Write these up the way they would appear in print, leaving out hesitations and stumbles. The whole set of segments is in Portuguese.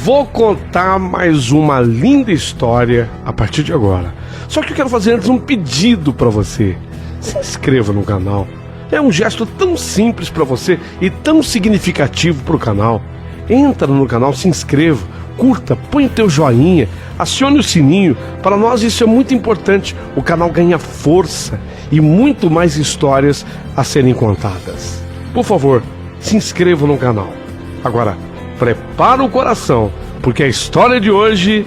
vou contar mais uma linda história a partir de agora. Só que eu quero fazer antes um pedido para você. Se inscreva no canal. É um gesto tão simples para você e tão significativo para o canal. Entra no canal, se inscreva, curta, põe o teu joinha, acione o sininho. Para nós isso é muito importante. O canal ganha força e muito mais histórias a serem contadas. Por favor, se inscreva no canal. Agora, prepara o coração, porque a história de hoje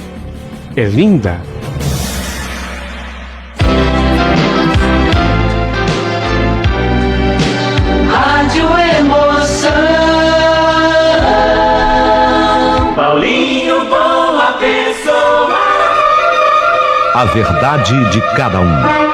é linda. Rádio Emoção. Paulinho, boa pessoa. A verdade de cada um.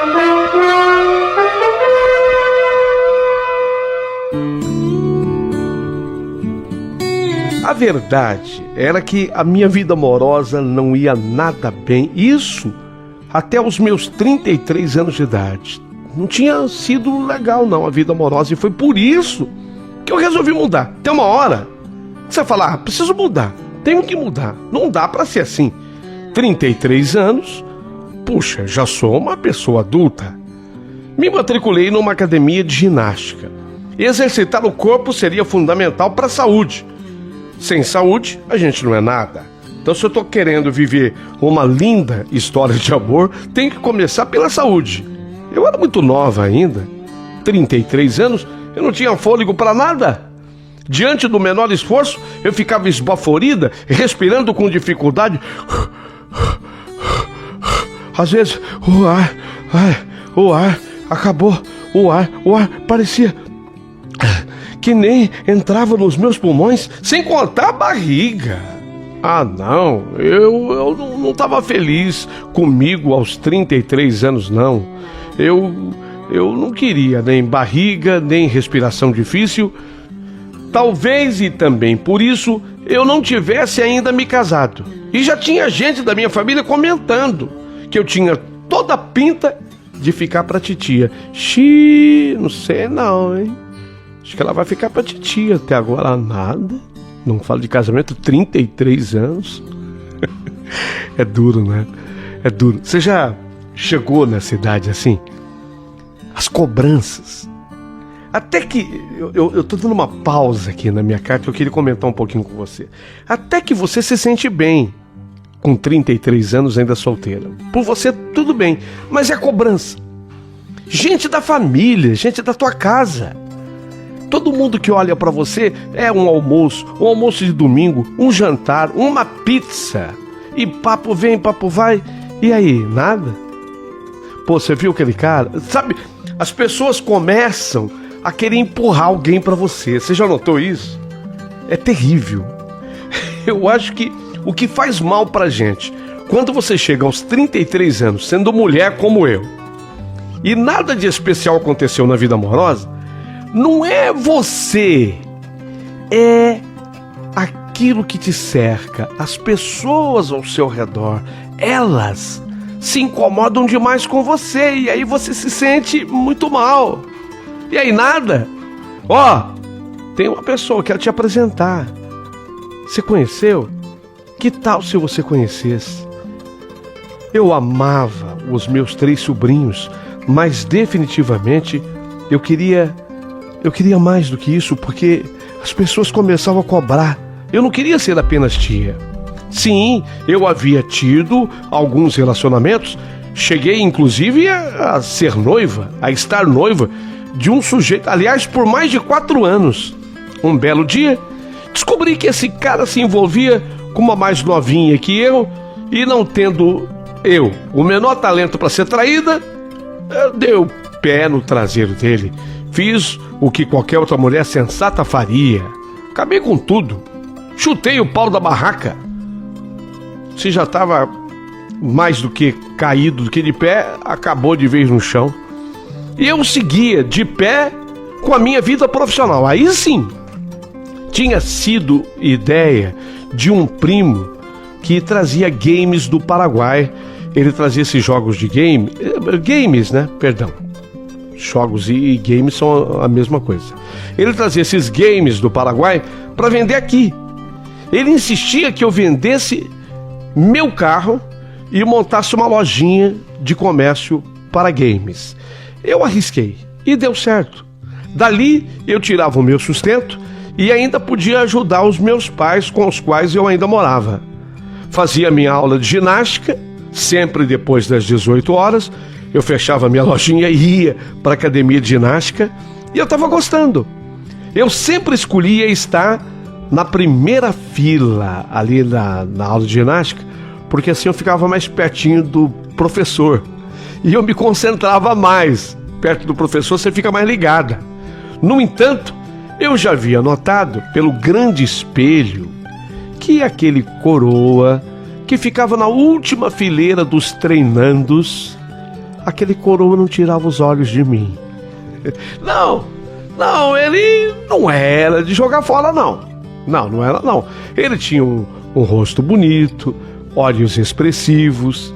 A verdade era que a minha vida amorosa não ia nada bem. Isso até os meus 33 anos de idade. Não tinha sido legal não a vida amorosa. E foi por isso que eu resolvi mudar. Tem uma hora que você fala, preciso mudar, tenho que mudar. Não dá pra ser assim. 33 anos, puxa, já sou uma pessoa adulta. Me matriculei numa academia de ginástica. Exercitar o corpo seria fundamental para a saúde. Sem saúde, a gente não é nada. Então, se eu tô querendo viver uma linda história de amor, tem que começar pela saúde. Eu era muito nova ainda, 33 anos, eu não tinha fôlego para nada. Diante do menor esforço, eu ficava esbaforida, respirando com dificuldade. Às vezes, o ar acabou, o ar parecia que nem entrava nos meus pulmões, sem contar a barriga. Ah, não, eu não estava feliz comigo aos 33 anos, não. Eu não queria nem barriga, nem respiração difícil. Talvez e também por isso eu não tivesse ainda me casado. E já tinha gente da minha família comentando que eu tinha toda a pinta de ficar pra titia. Xiii, não sei não, hein? Acho que ela vai ficar pra titia. Até agora nada. Não falo de casamento, 33 anos. É duro, né? É duro. Você já chegou nessa idade assim? As cobranças. Até que... Eu tô dando uma pausa aqui na minha carta que eu queria comentar um pouquinho com você. Até que você se sente bem com 33 anos ainda solteira. Por você, tudo bem. Mas é cobrança. Gente da família, gente da tua casa. Todo mundo que olha pra você é um almoço de domingo, um jantar, uma pizza. E papo vem, papo vai. E aí, nada? Pô, você viu aquele cara? Sabe, as pessoas começam a querer empurrar alguém pra você. Você já notou isso? É terrível. Eu acho que o que faz mal pra gente, quando você chega aos 33 anos, sendo mulher como eu, e nada de especial aconteceu na vida amorosa, não é você, é aquilo que te cerca, as pessoas ao seu redor, elas se incomodam demais com você e aí você se sente muito mal. E aí nada? Ó, tem uma pessoa que quero te apresentar. Você conheceu? Que tal se você conhecesse? Eu amava os meus 3 sobrinhos, mas definitivamente eu queria mais do que isso, porque as pessoas começavam a cobrar. Eu não queria ser apenas tia. Sim, eu havia tido alguns relacionamentos, cheguei inclusive a ser noiva, a estar noiva de um sujeito, aliás, por mais de 4 anos. Um belo dia, descobri que esse cara se envolvia com uma mais novinha que eu, e não tendo eu o menor talento para ser traída, eu dei o pé no traseiro dele. Fiz o que qualquer outra mulher sensata faria. Acabei com tudo. Chutei o pau da barraca. Se já estava mais do que caído do que de pé, acabou de vez no chão. E eu seguia de pé com a minha vida profissional. Aí sim, tinha sido ideia de um primo que trazia games do Paraguai. Ele trazia esses jogos de games, né? Perdão. Jogos e games são a mesma coisa. Ele trazia esses games do Paraguai para vender aqui. Ele insistia que eu vendesse meu carro e montasse uma lojinha de comércio para games. Eu arrisquei e deu certo. Dali eu tirava o meu sustento e ainda podia ajudar os meus pais com os quais eu ainda morava. Fazia minha aula de ginástica, sempre depois das 18 horas, eu fechava minha lojinha e ia para a academia de ginástica e eu estava gostando. Eu sempre escolhia estar na primeira fila ali na aula de ginástica, porque assim eu ficava mais pertinho do professor e eu me concentrava mais. Perto do professor você fica mais ligada. No entanto, eu já havia notado pelo grande espelho que aquele coroa que ficava na última fileira dos treinandos, aquele coroa não tirava os olhos de mim. Não, ele não era de jogar fora, não. Não era, não. Ele tinha um rosto bonito, olhos expressivos,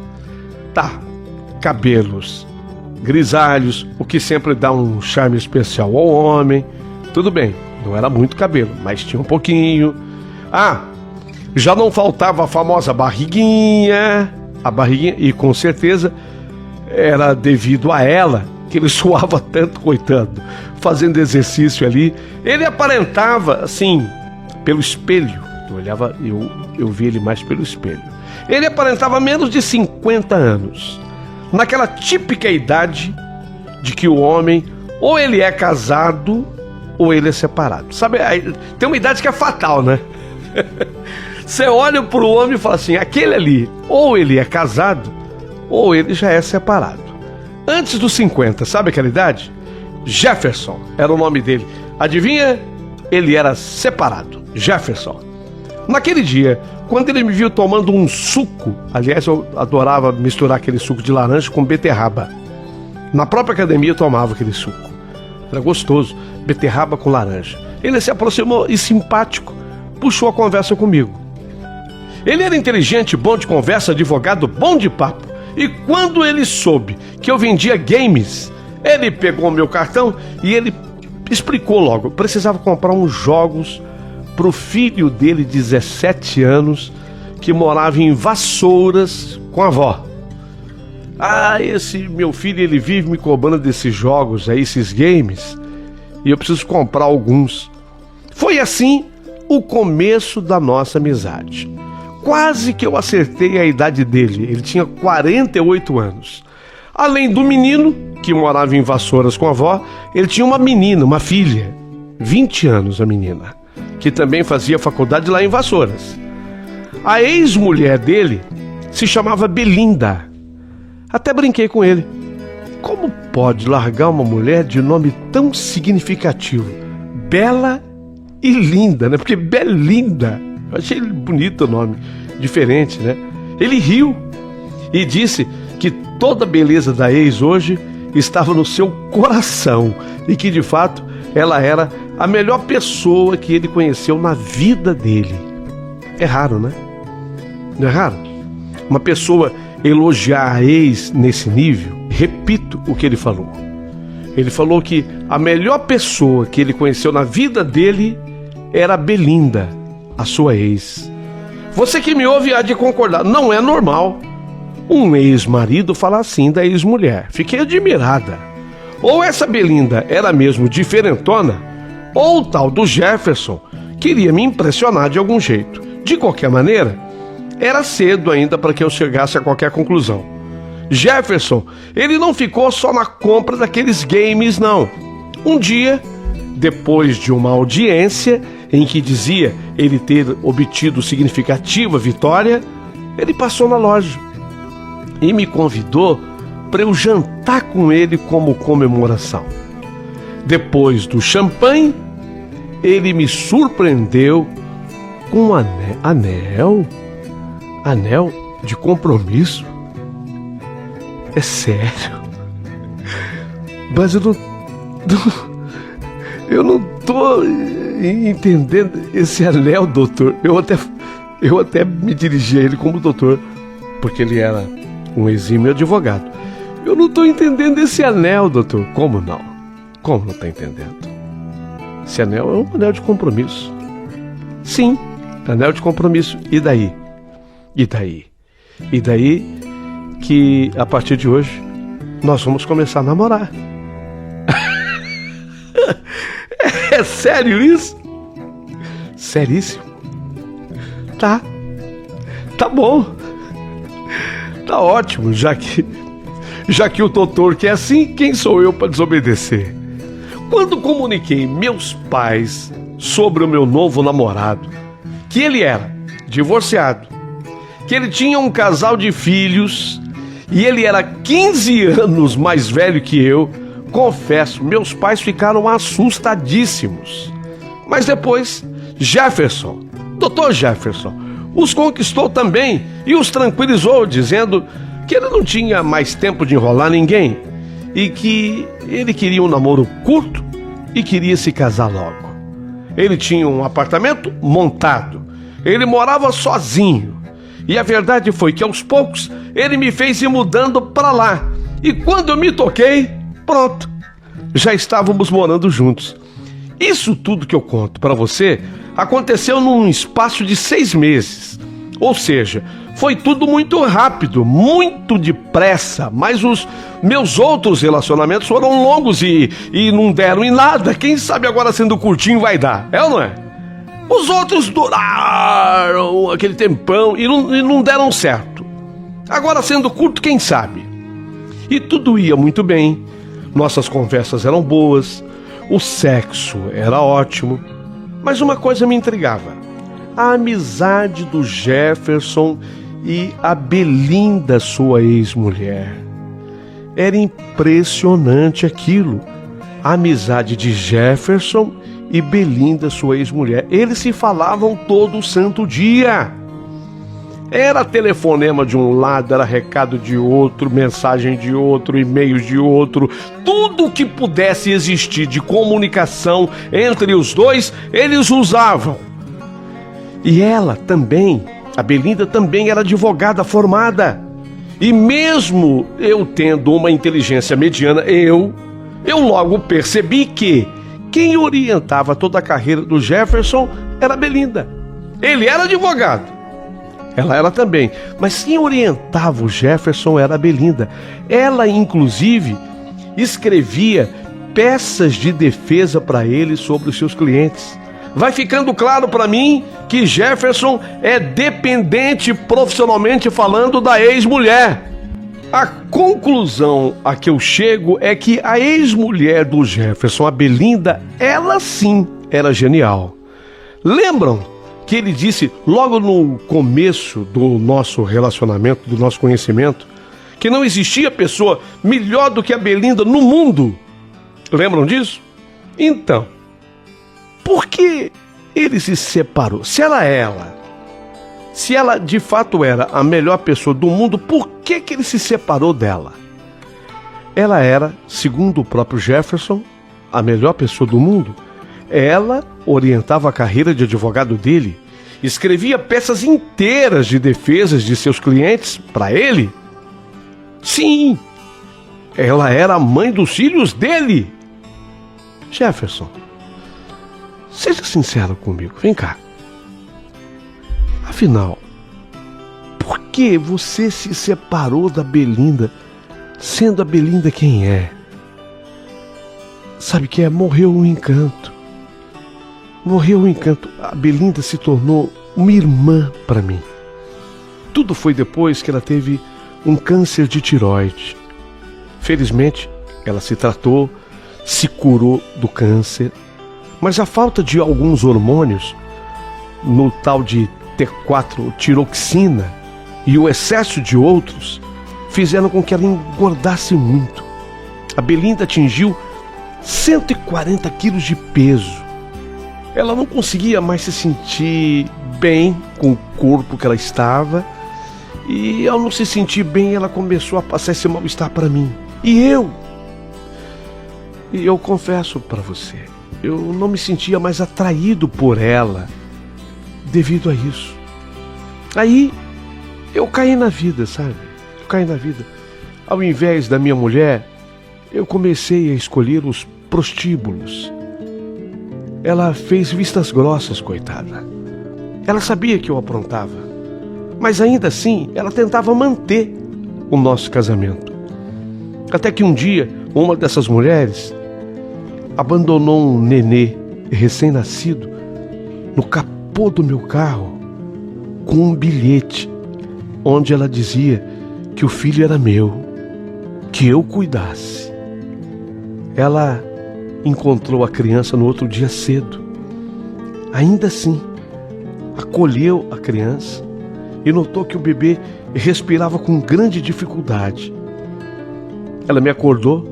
cabelos grisalhos, o que sempre dá um charme especial ao homem. Tudo bem, não era muito cabelo, mas tinha um pouquinho. Já não faltava a famosa barriguinha, e com certeza era devido a ela que ele suava tanto, coitado, fazendo exercício ali. Ele aparentava, assim, pelo espelho, eu vi ele mais pelo espelho. Ele aparentava menos de 50 anos, naquela típica idade de que o homem, ou ele é casado, ou ele é separado. Sabe, tem uma idade que é fatal, né? Você olha pro homem e fala assim, aquele ali, ou ele é casado, ou ele já é separado. Antes dos 50, sabe aquela idade? Jefferson era o nome dele. Adivinha? Ele era separado. Jefferson. Naquele dia, quando ele me viu tomando um suco, aliás, eu adorava misturar aquele suco de laranja com beterraba. Na própria academia eu tomava aquele suco. Era gostoso, beterraba com laranja. Ele se aproximou e, simpático, puxou a conversa comigo. Ele era inteligente, bom de conversa, advogado, bom de papo. E quando ele soube que eu vendia games, ele pegou o meu cartão e ele explicou logo. Eu precisava comprar uns jogos para o filho dele, 17 anos, que morava em Vassouras com a avó. Esse meu filho, ele vive me cobrando desses jogos aí, esses games, e eu preciso comprar alguns. Foi assim o começo da nossa amizade. Quase que eu acertei a idade dele. Ele tinha 48 anos. Além do menino, que morava em Vassouras com a avó, ele tinha uma menina, uma filha, 20 anos a menina, que também fazia faculdade lá em Vassouras. A ex-mulher dele se chamava Belinda. Até brinquei com ele. Como pode largar uma mulher de nome tão significativo? Bela e linda, né? Porque Belinda. Eu achei bonito o nome, diferente, né? Ele riu e disse que toda a beleza da ex hoje estava no seu coração e que, de fato, ela era a melhor pessoa que ele conheceu na vida dele. É raro, né? Não é raro? Uma pessoa elogiar a ex nesse nível. Repito o que ele falou. Ele falou que a melhor pessoa que ele conheceu na vida dele era a Belinda, a sua ex. Você que me ouve há de concordar, não é normal um ex-marido falar assim da ex-mulher. Fiquei admirada. Ou essa Belinda era mesmo diferentona, ou o tal do Jefferson queria me impressionar de algum jeito. De qualquer maneira, era cedo ainda para que eu chegasse a qualquer conclusão. Jefferson, ele não ficou só na compra daqueles games, não. Um dia, depois de uma audiência em que dizia ele ter obtido significativa vitória, ele passou na loja e me convidou para eu jantar com ele como comemoração. Depois do champanhe, ele me surpreendeu com um anel de compromisso. É sério? Mas eu não tô entendendo esse anel, doutor. Eu até me dirigi a ele como doutor, porque ele era um exímio advogado. Eu não tô entendendo esse anel, doutor. Como não? Como não tá entendendo? Esse anel é um anel de compromisso. Sim, Anel de compromisso. E daí? E daí? E daí que a partir de hoje nós vamos começar a namorar. É sério isso? Seríssimo? Tá bom. Tá ótimo, já que o doutor quer assim, quem sou eu para desobedecer? Quando comuniquei meus pais sobre o meu novo namorado, que ele era divorciado, que ele tinha um casal de filhos e ele era 15 anos mais velho que eu, confesso, meus pais ficaram assustadíssimos. Mas depois, Dr. Jefferson, os conquistou também e os tranquilizou, dizendo que ele não tinha mais tempo de enrolar ninguém e que ele queria um namoro curto e queria se casar logo. Ele tinha um apartamento montado, ele morava sozinho e a verdade foi que aos poucos ele me fez ir mudando para lá e quando eu me toquei, pronto, já estávamos morando juntos. Isso tudo que eu conto para você aconteceu num espaço de 6 meses. Ou seja, foi tudo muito rápido, muito depressa, mas os meus outros relacionamentos foram longos e não deram em nada. Quem sabe agora sendo curtinho vai dar, é ou não é? Os outros duraram aquele tempão e não deram certo. Agora sendo curto, quem sabe? E tudo ia muito bem, nossas conversas eram boas, o sexo era ótimo, mas uma coisa me intrigava: a amizade do Jefferson e a Belinda, sua ex-mulher. Era impressionante aquilo. A amizade de Jefferson e Belinda, sua ex-mulher. Eles se falavam todo santo dia. Era telefonema de um lado, era recado de outro, mensagem de outro, e-mail de outro. Tudo que pudesse existir de comunicação entre os dois, eles usavam. E ela também, a Belinda também era advogada formada. E mesmo eu tendo uma inteligência mediana, eu logo percebi que quem orientava toda a carreira do Jefferson era a Belinda. Ele era advogado. Ela era também. Mas quem orientava o Jefferson era a Belinda. Ela, inclusive, escrevia peças de defesa para ele sobre os seus clientes. Vai ficando claro para mim que Jefferson é dependente profissionalmente falando da ex-mulher. A conclusão a que eu chego é que a ex-mulher do Jefferson, a Belinda, ela sim era genial. Lembram que ele disse logo no começo do nosso relacionamento, do nosso conhecimento, que não existia pessoa melhor do que a Belinda no mundo? Lembram disso? Então, por que ele se separou? Se ela de fato era a melhor pessoa do mundo, por que ele se separou dela? Ela era, segundo o próprio Jefferson, a melhor pessoa do mundo. Ela orientava a carreira de advogado dele, escrevia peças inteiras de defesas de seus clientes para ele. Sim, ela era a mãe dos filhos dele. Jefferson, seja sincero comigo, vem cá. Afinal, por que você se separou da Belinda, sendo a Belinda quem é? Sabe que morreu o encanto. Morreu o encanto. A Belinda se tornou uma irmã para mim. Tudo foi depois que ela teve um câncer de tireoide. Felizmente, ela se tratou, se curou do câncer, mas a falta de alguns hormônios, no tal de T4 tiroxina, e o excesso de outros, fizeram com que ela engordasse muito. A Belinda atingiu 140 quilos de peso. Ela não conseguia mais se sentir bem com o corpo que ela estava, e ao não se sentir bem, ela começou a passar esse mal-estar para mim. E eu confesso para você, eu não me sentia mais atraído por ela devido a isso. Aí eu caí na vida, sabe? Eu caí na vida. Ao invés da minha mulher, eu comecei a escolher os prostíbulos. Ela fez vistas grossas, coitada. Ela sabia que eu aprontava, mas ainda assim ela tentava manter o nosso casamento. Até que um dia, uma dessas mulheres abandonou um nenê recém-nascido no capô do meu carro com um bilhete onde ela dizia que o filho era meu, que eu cuidasse. Ela encontrou a criança no outro dia cedo. Ainda assim, acolheu a criança e notou que o bebê respirava com grande dificuldade. Ela me acordou,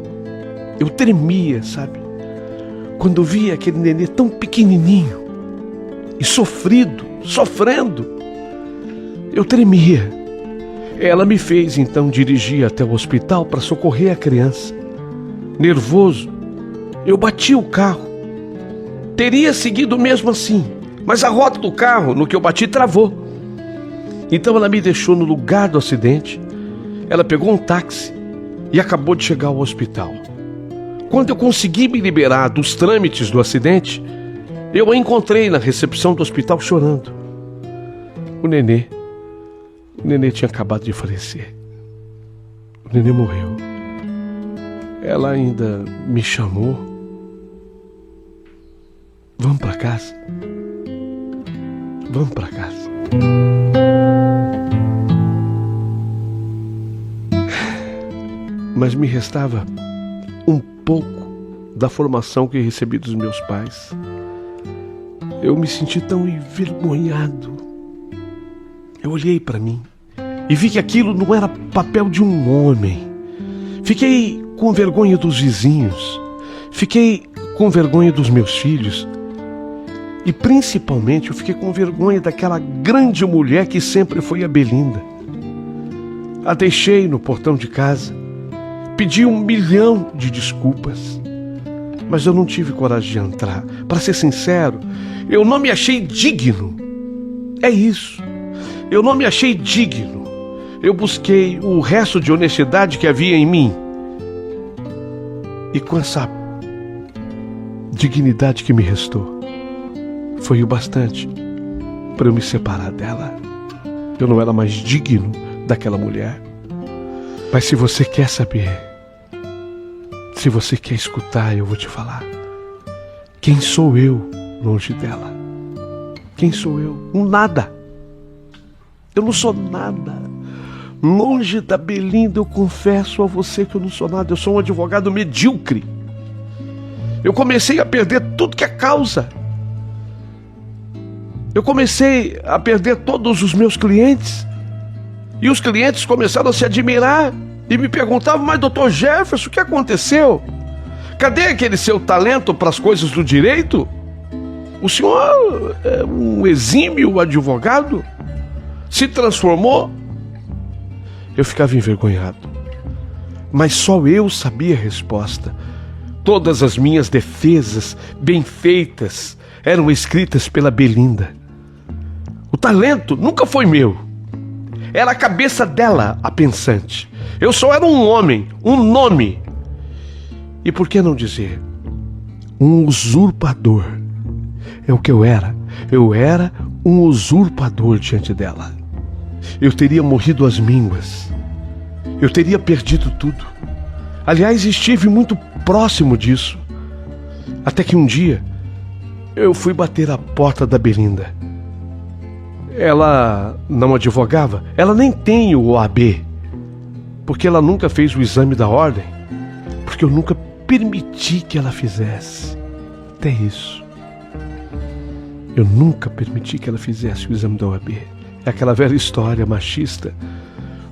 eu tremia, sabe? Quando via aquele nenê tão pequenininho e sofrendo, eu tremia. Ela me fez então dirigir até o hospital para socorrer a criança. Nervoso, eu bati o carro. Teria seguido mesmo assim, mas a roda do carro no que eu bati travou. Então ela me deixou no lugar do acidente. Ela pegou um táxi e acabou de chegar ao hospital. Quando eu consegui me liberar dos trâmites do acidente, eu a encontrei na recepção do hospital chorando. O nenê tinha acabado de falecer. O nenê morreu. Ela ainda me chamou. Vamos para casa. Vamos para casa. Mas me restava um pouco da formação que recebi dos meus pais. Eu me senti tão envergonhado. Eu olhei para mim e vi que aquilo não era papel de um homem. Fiquei com vergonha dos vizinhos. Fiquei com vergonha dos meus filhos. E principalmente eu fiquei com vergonha daquela grande mulher que sempre foi a Belinda. A deixei no portão de casa. Pedi 1 milhão de desculpas, mas eu não tive coragem de entrar. Para ser sincero, eu não me achei digno. É isso. Eu não me achei digno. Eu busquei o resto de honestidade que havia em mim. E com essa dignidade que me restou, foi o bastante para eu me separar dela. Eu não era mais digno daquela mulher. Mas se você quer saber, se você quer escutar, eu vou te falar. Quem sou eu longe dela? Quem sou eu? Um nada. Eu não sou nada. Longe da Belinda, eu confesso a você que eu não sou nada. Eu sou um advogado medíocre. Eu comecei a perder tudo que é causa. Eu comecei a perder todos os meus clientes. E os clientes começaram a se admirar e me perguntavam: mas doutor Jefferson, o que aconteceu? Cadê aquele seu talento para as coisas do direito? O senhor é um exímio advogado? Se transformou? Eu ficava envergonhado. Mas só eu sabia a resposta. Todas as minhas defesas bem feitas eram escritas pela Belinda. O talento nunca foi meu. Era a cabeça dela a pensante. Eu só era um homem, um nome. E por que não dizer? Um usurpador. É o que eu era. Eu era um usurpador diante dela. Eu teria morrido às mínguas. Eu teria perdido tudo. Aliás, estive muito próximo disso. Até que um dia eu fui bater à porta da Belinda. Ela não advogava. Ela nem tem o OAB. Porque ela nunca fez o exame da ordem. Porque eu nunca permiti que ela fizesse. Até isso. Eu nunca permiti que ela fizesse o exame da OAB. É aquela velha história machista.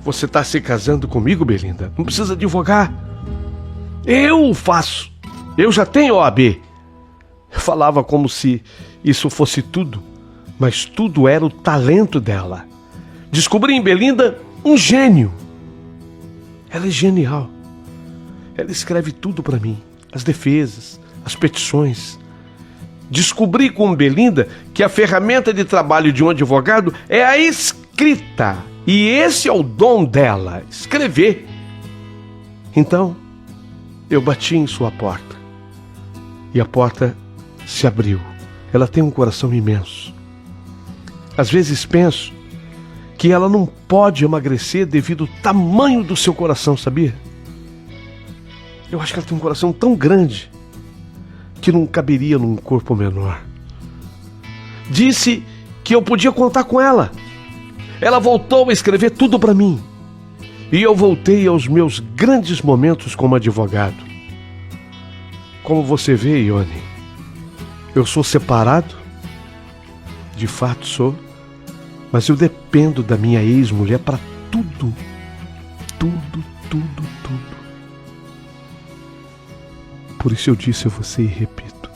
Você está se casando comigo, Belinda? Não precisa advogar. Eu faço. Eu já tenho OAB. Eu falava como se isso fosse tudo. Mas tudo era o talento dela. Descobri em Belinda um gênio. Ela é genial. Ela escreve tudo para mim. As defesas, as petições. Descobri com Belinda que a ferramenta de trabalho de um advogado é a escrita. E esse é o dom dela, escrever. Então, eu bati em sua porta. E a porta se abriu. Ela tem um coração imenso. Às vezes penso que ela não pode emagrecer devido ao tamanho do seu coração, sabia? Eu acho que ela tem um coração tão grande que não caberia num corpo menor. Disse que eu podia contar com ela. Ela voltou a escrever tudo para mim. E eu voltei aos meus grandes momentos como advogado. Como você vê, Ione, eu sou separado. De fato sou. Mas eu dependo da minha ex-mulher para tudo. Tudo, tudo, tudo. Por isso eu disse a você e repito.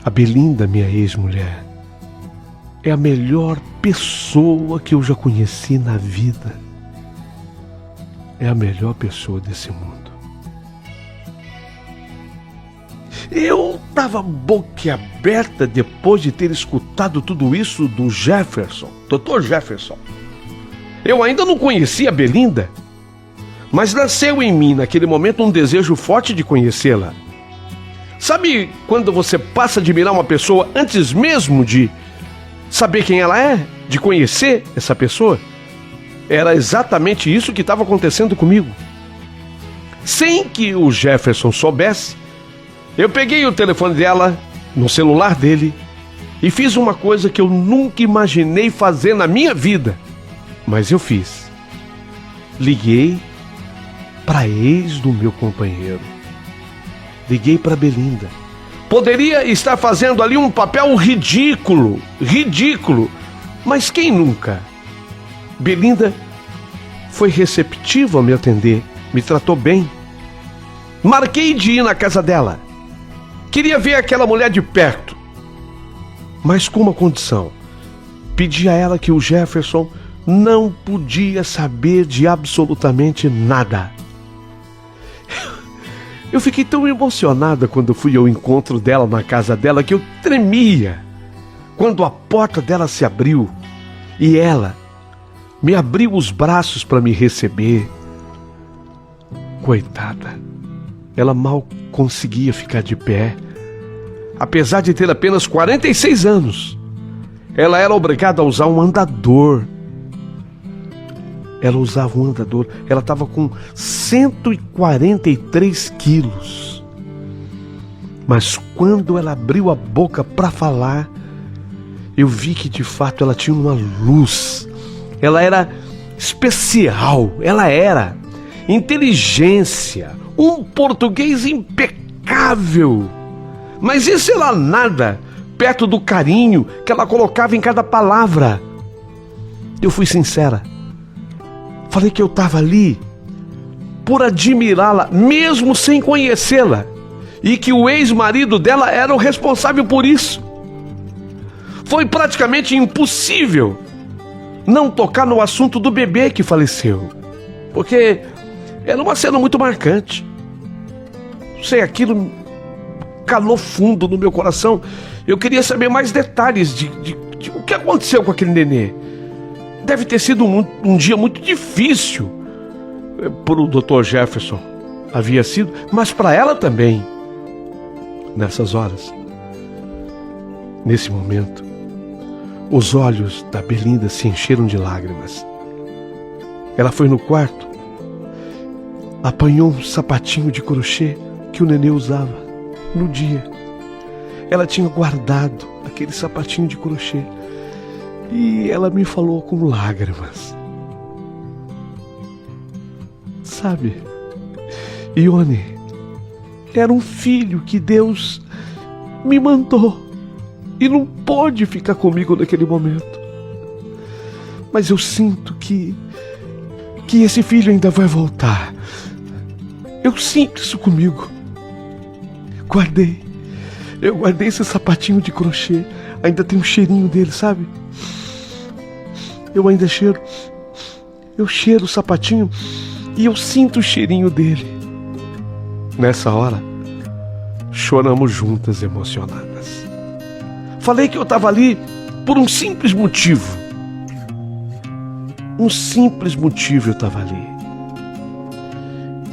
A Belinda, minha ex-mulher, é a melhor pessoa que eu já conheci na vida. É a melhor pessoa desse mundo. Eu estava boquiaberta depois de ter escutado tudo isso do Jefferson, Dr. Jefferson. Eu ainda não conhecia a Belinda, mas nasceu em mim naquele momento um desejo forte de conhecê-la. Sabe quando você passa a admirar uma pessoa antes mesmo de saber quem ela é, de conhecer essa pessoa? Era exatamente isso que estava acontecendo comigo. Sem que o Jefferson soubesse, eu peguei o telefone dela, no celular dele, e fiz uma coisa que eu nunca imaginei fazer na minha vida. Mas eu fiz. Liguei para a ex do meu companheiro. Liguei para Belinda. Poderia estar fazendo ali um papel ridículo, mas quem nunca? Belinda foi receptiva ao me atender, me tratou bem. Marquei de ir na casa dela. Queria ver aquela mulher de perto, mas com uma condição. Pedi a ela que o Jefferson não podia saber de absolutamente nada. Eu fiquei tão emocionada quando fui ao encontro dela na casa dela que eu tremia quando a porta dela se abriu e ela me abriu os braços para me receber. Coitada, ela mal conseguia ficar de pé. Apesar de ter apenas 46 anos, ela era obrigada a usar um andador. Ela usava um andador. Ela estava com 143 quilos. Mas quando ela abriu a boca para falar, eu vi que de fato ela tinha uma luz. Ela era especial. Ela era inteligência, um português impecável. Mas isso era nada perto do carinho que ela colocava em cada palavra. Eu fui sincera. Falei que eu estava ali por admirá-la, mesmo sem conhecê-la, e que o ex-marido dela era o responsável por isso. Foi praticamente impossível não tocar no assunto do bebê que faleceu, porque era uma cena muito marcante. Não sei, aquilo calou fundo no meu coração. Eu queria saber mais detalhes de o que aconteceu com aquele nenê. Deve ter sido um dia muito difícil para o Dr. Jefferson. Havia sido, mas para ela também. Nessas horas, nesse momento, os olhos da Belinda se encheram de lágrimas. Ela foi no quarto, apanhou um sapatinho de crochê que o nenê usava no dia. Ela tinha guardado aquele sapatinho de crochê e ela me falou com lágrimas. Sabe, Ione, era um filho que Deus me mandou e não pôde ficar comigo naquele momento. Mas eu sinto que esse filho ainda vai voltar. Eu sinto isso comigo. Eu guardei esse sapatinho de crochê. Ainda tem um cheirinho dele, sabe? Eu cheiro o sapatinho e eu sinto o cheirinho dele. Nessa hora, choramos juntas, emocionadas. Falei que eu estava ali por um simples motivo. Um simples motivo eu estava ali.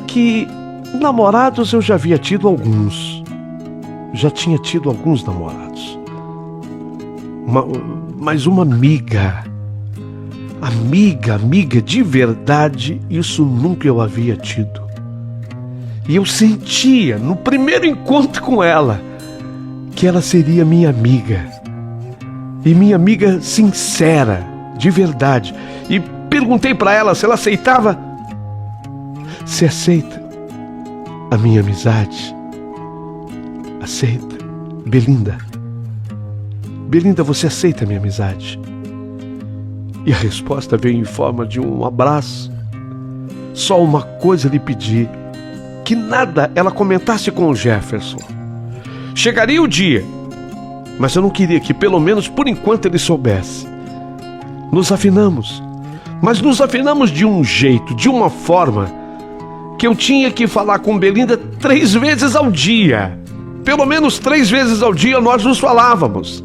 Que namorados eu já havia tido alguns. Já tinha tido alguns namorados. mas uma amiga. Amiga de verdade, isso nunca eu havia tido. E eu sentia, no primeiro encontro com ela, que ela seria minha amiga. E minha amiga sincera, de verdade. E perguntei para ela se ela aceitava. Você aceita a minha amizade? Aceita? Belinda? Belinda, você aceita a minha amizade? E a resposta veio em forma de um abraço. Só uma coisa lhe pedi: que nada ela comentasse com o Jefferson. Chegaria o dia, mas eu não queria que, pelo menos por enquanto, ele soubesse. Nos afinamos, mas nos afinamos de um jeito, de uma forma, que eu tinha que falar com Belinda 3 vezes ao dia. Pelo menos 3 vezes ao dia nós nos falávamos.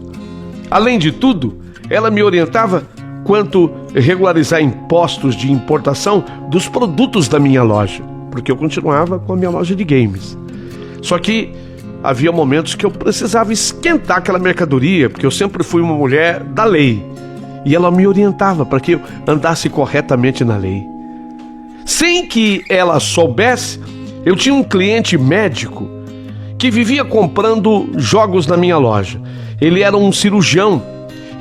Além de tudo, ela me orientava quanto regularizar impostos de importação dos produtos da minha loja, porque eu continuava com a minha loja de games. Só que havia momentos que eu precisava esquentar aquela mercadoria, porque eu sempre fui uma mulher da lei, e ela me orientava para que eu andasse corretamente na lei. Sem que ela soubesse, eu tinha um cliente médico que vivia comprando jogos na minha loja. Ele era um cirurgião,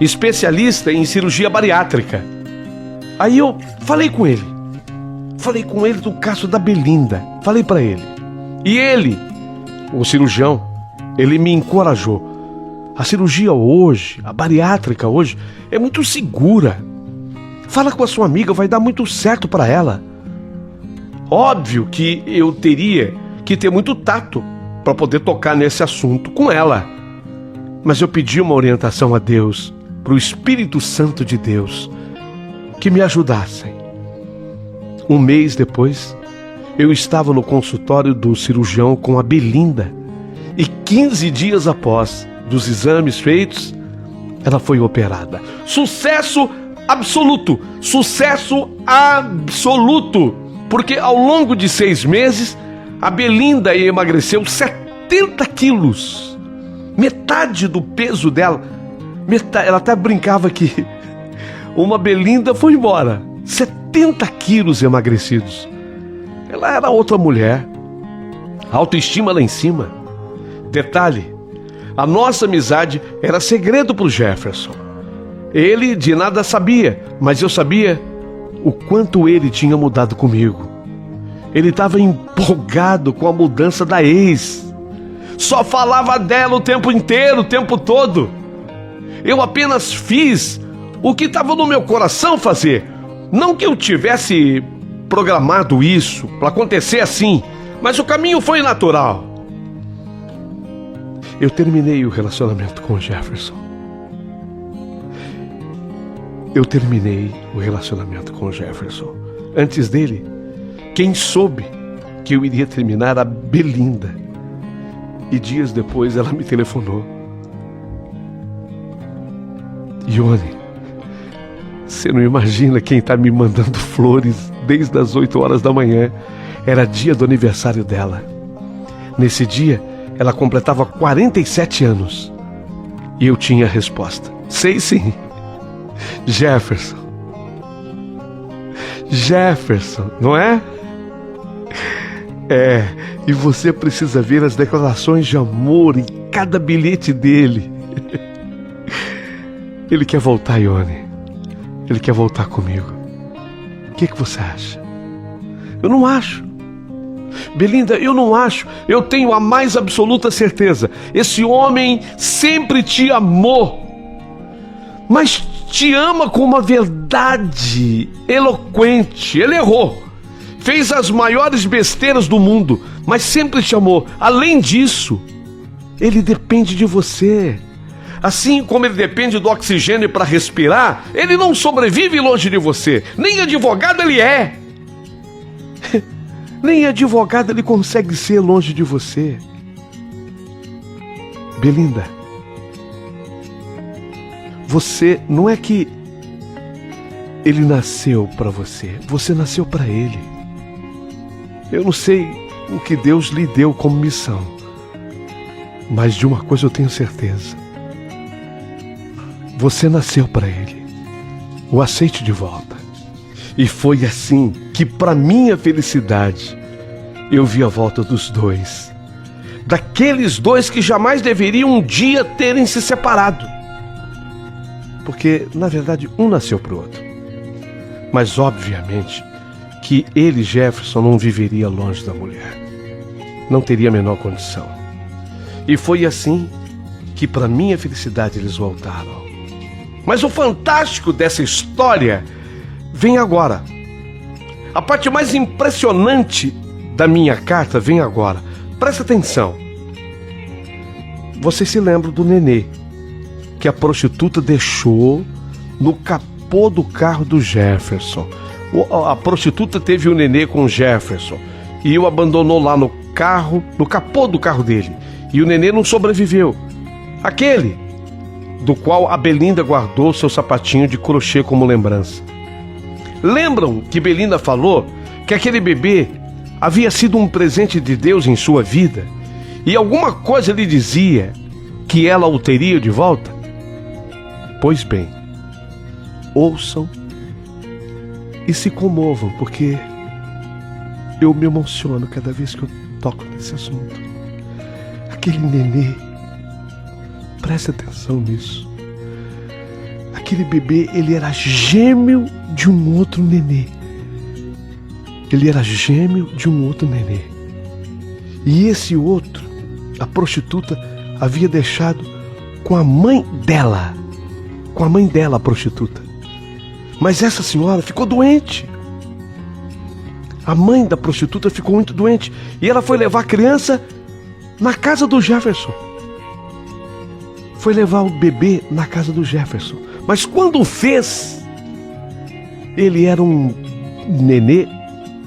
especialista em cirurgia bariátrica. Aí eu falei com ele do caso da Belinda, falei para ele. E ele, o cirurgião, ele me encorajou. A cirurgia hoje, a bariátrica hoje, é muito segura. Fala com a sua amiga, vai dar muito certo para ela. Óbvio que eu teria que ter muito tato para poder tocar nesse assunto com ela. Mas eu pedi uma orientação a Deus, para o Espírito Santo de Deus, que me ajudassem. 1 mês depois, eu estava no consultório do cirurgião com a Belinda, e 15 dias após dos exames feitos, ela foi operada. Sucesso absoluto! Sucesso absoluto! Porque ao longo de 6 meses, a Belinda emagreceu 70 quilos. Metade do peso dela. Ela até brincava que uma Belinda foi embora. 70 quilos emagrecidos. Ela era outra mulher. Autoestima lá em cima. Detalhe, a nossa amizade era segredo para o Jefferson. Ele de nada sabia, mas eu sabia o quanto ele tinha mudado comigo. Ele estava empolgado com a mudança da ex. Só falava dela o tempo inteiro, o tempo todo. Eu apenas fiz o que estava no meu coração fazer. Não que eu tivesse programado isso para acontecer assim, mas o caminho foi natural. Eu terminei o relacionamento com o Jefferson. Antes dele, quem soube que eu iria terminar? A Belinda. E dias depois ela me telefonou. Ione, você não imagina quem está me mandando flores desde as 8 horas da manhã. Era dia do aniversário dela. Nesse dia, ela completava 47 anos. E eu tinha a resposta. Sei sim. Jefferson, não é? E você precisa ver as declarações de amor em cada bilhete dele. Ele quer voltar, Ione. Ele quer voltar comigo. O que você acha? Eu não acho. Belinda, eu não acho. Eu tenho a mais absoluta certeza. Esse homem sempre te amou. Mas te ama com uma verdade eloquente. Ele errou. Fez as maiores besteiras do mundo, mas sempre te amou. Além disso, ele depende de você. Assim como ele depende do oxigênio para respirar, ele não sobrevive longe de você. Nem advogado ele é. Nem advogado ele consegue ser longe de você. Belinda, você não é que ele nasceu para você, você nasceu para ele. Eu não sei o que Deus lhe deu como missão, mas de uma coisa eu tenho certeza. você nasceu para ele. O aceite de volta. E foi assim que, para minha felicidade, eu vi a volta dos dois. Daqueles dois que jamais deveriam um dia terem se separado. Porque, na verdade, um nasceu para o outro. Mas, obviamente, que ele, Jefferson, não viveria longe da mulher. Não teria a menor condição. E foi assim que, para minha felicidade, eles voltaram. Mas o fantástico dessa história vem agora. A parte mais impressionante da minha carta vem agora. Presta atenção. Você se lembra do nenê que a prostituta deixou no capô do carro do Jefferson. A prostituta teve o nenê com o Jefferson e o abandonou lá no carro, no capô do carro dele. E o nenê não sobreviveu. Aquele do qual a Belinda guardou seu sapatinho de crochê como lembrança. Lembram que Belinda falou que aquele bebê havia sido um presente de Deus em sua vida? E alguma coisa lhe dizia que ela o teria de volta? Pois bem, ouçam e se comovam, porque eu me emociono cada vez que eu toco nesse assunto. Aquele nenê, preste atenção nisso. Aquele bebê, ele era gêmeo de um outro nenê. Ele era gêmeo de um outro nenê. E esse outro, a prostituta, havia deixado com a mãe dela. Com a mãe dela, a prostituta. Mas essa senhora ficou doente. A mãe da prostituta ficou muito doente. E ela foi levar a criança na casa do Jefferson. Foi levar o bebê na casa do Jefferson. Mas quando fez, ele era um nenê,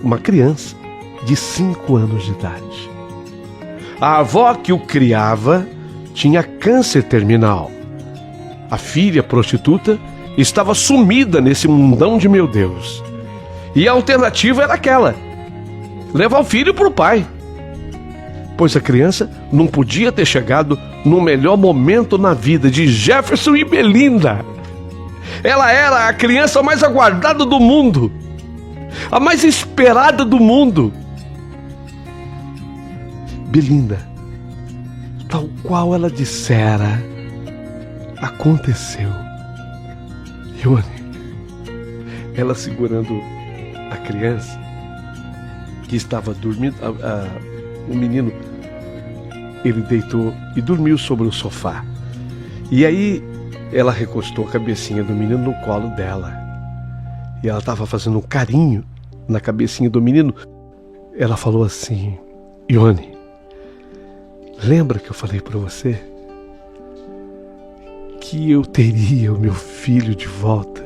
uma criança de 5 anos de idade. A avó que o criava tinha câncer terminal. A filha prostituta estava sumida nesse mundão de meu Deus. E a alternativa era aquela: levar o filho para o pai. Pois a criança não podia ter chegado no melhor momento na vida de Jefferson e Belinda. Ela era a criança mais aguardada do mundo, a mais esperada do mundo. Belinda, tal qual ela dissera, aconteceu. Ione, ela segurando a criança que estava dormindo, o menino, ele deitou e dormiu sobre o sofá. E aí ela recostou a cabecinha do menino no colo dela. E ela estava fazendo um carinho na cabecinha do menino. Ela falou assim: Ione, lembra que eu falei para você que eu teria o meu filho de volta,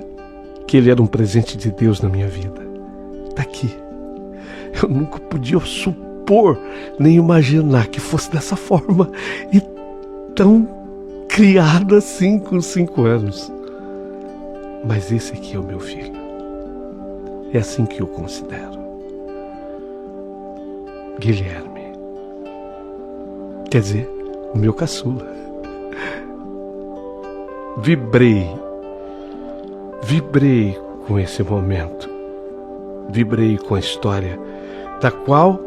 que ele era um presente de Deus na minha vida? Tá aqui. Eu nunca podia supor nem imaginar que fosse dessa forma e tão criado assim com 5 anos. Mas esse aqui é o meu filho. É assim que eu considero. Guilherme. Quer dizer, o meu caçula. Vibrei com esse momento. Vibrei com a história da qual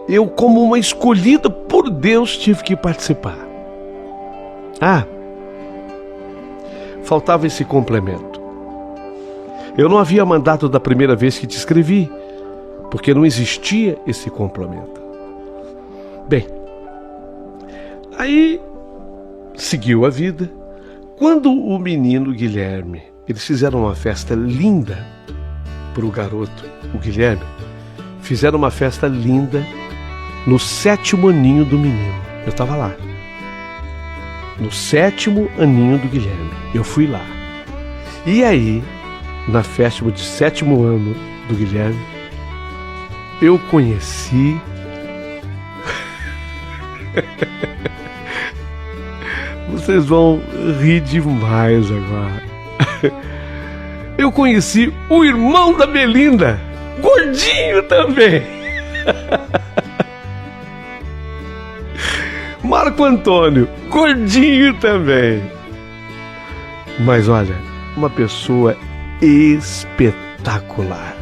eu, como uma escolhida por Deus, tive que participar. Ah, faltava esse complemento. Eu não havia mandado da primeira vez que te escrevi, porque não existia esse complemento. Bem, aí seguiu a vida. Quando o menino Guilherme, eles fizeram uma festa linda para o garoto, o Guilherme, fizeram uma festa linda no 7º aninho do menino. Eu estava lá. No 7º aninho do Guilherme. Eu fui lá. E aí, na festa de 7º ano do Guilherme, eu conheci vocês vão rir demais agora. Eu conheci o irmão da Belinda, gordinho também. Marco Antônio, gordinho também. Mas olha, uma pessoa espetacular.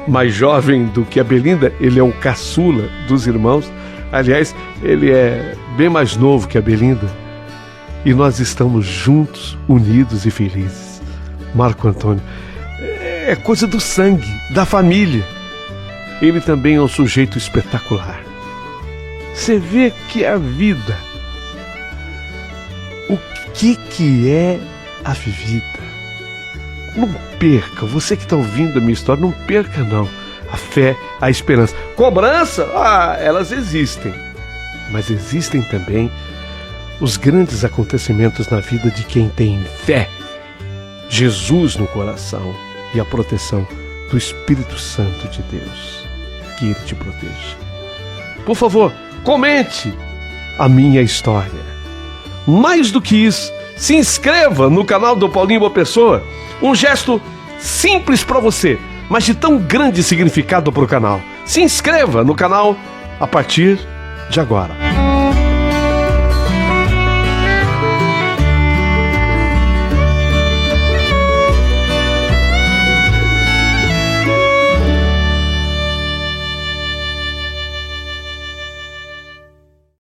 Mais jovem do que a Belinda, ele é o caçula dos irmãos. Aliás, ele é bem mais novo que a Belinda. E nós estamos juntos, unidos e felizes. Marco Antônio é coisa do sangue, da família. Ele também é um sujeito espetacular. Você vê que a vida, o que é a vida? Não perca, você que está ouvindo a minha história, não perca não. A fé, a esperança. Cobrança, elas existem. Mas existem também os grandes acontecimentos na vida de quem tem fé. Jesus no coração e a proteção do Espírito Santo de Deus. Que Ele te proteja. Por favor, comente a minha história. Mais do que isso, se inscreva no canal do Paulinho Boa Pessoa. Um gesto simples para você, mas de tão grande significado para o canal. Se inscreva no canal a partir de agora.